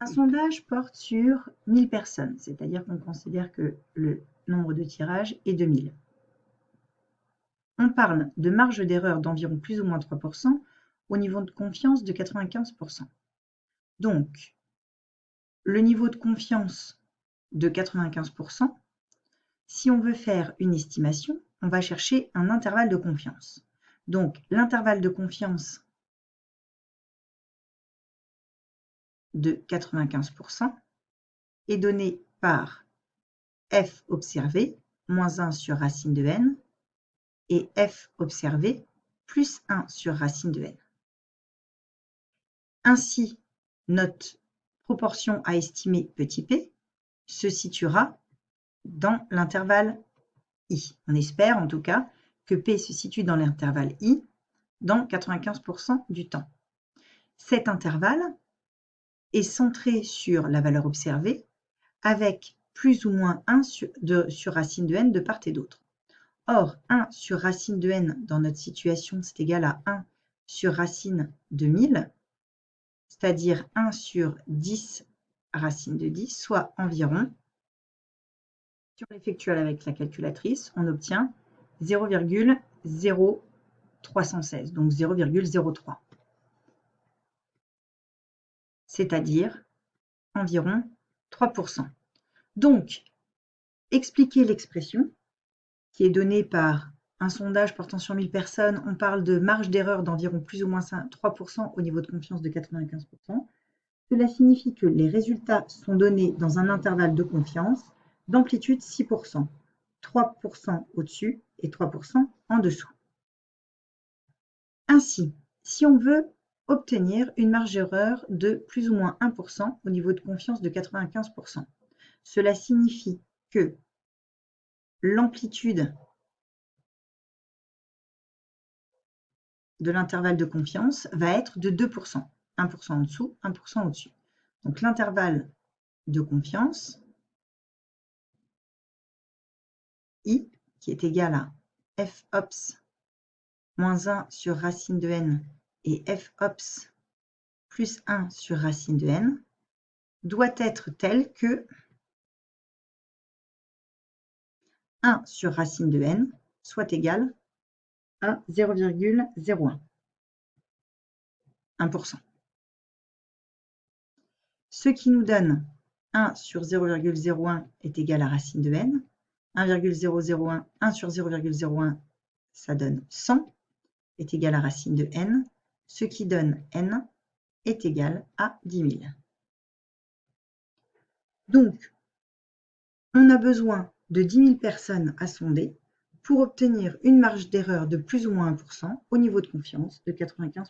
Un sondage porte sur 1000 personnes, c'est-à-dire qu'on considère que le nombre de tirages est de 1000. On parle de marge d'erreur d'environ plus ou moins 3%, au niveau de confiance de 95%. Donc, le niveau de confiance de 95%, si on veut faire une estimation, on va chercher un intervalle de confiance. Donc, l'intervalle de confiance de 95% est donné par f observé moins 1 sur racine de n et f observé plus 1 sur racine de n. Ainsi, notre proportion à estimer petit p se situera dans l'intervalle i. On espère en tout cas que p se situe dans l'intervalle i dans 95% du temps. Cet intervalle est centré sur la valeur observée avec plus ou moins 1 sur racine de n de part et d'autre. Or, 1 sur racine de n dans notre situation, c'est égal à 1 sur racine de 1000, c'est-à-dire 1 sur 10 racine de 10, soit environ, si on l'effectue avec la calculatrice, on obtient 0,0316, donc 0,03, c'est-à-dire environ 3%. Donc, expliquer l'expression qui est donnée par un sondage portant sur 1000 personnes, on parle de marge d'erreur d'environ plus ou moins 3% au niveau de confiance de 95%. Cela signifie que les résultats sont donnés dans un intervalle de confiance d'amplitude 6%, 3% au-dessus et 3% en dessous. Ainsi, si on veut obtenir une marge d'erreur de plus ou moins 1% au niveau de confiance de 95%, cela signifie que l'amplitude de l'intervalle de confiance va être de 2%, 1% en dessous, 1% au-dessus. Donc l'intervalle de confiance, I, qui est égal à f ops moins 1 sur racine de n et f ops plus 1 sur racine de n, doit être tel que 1 sur racine de n soit égal à 0,01, 1%. Ce qui nous donne 1 sur 0,01 est égal à racine de n, 1,001, 1 sur 0,01, ça donne 100, est égal à racine de n, ce qui donne n est égal à 10 000. Donc, on a besoin de 10 000 personnes à sonder pour obtenir une marge d'erreur de plus ou moins 1% au niveau de confiance de 95%.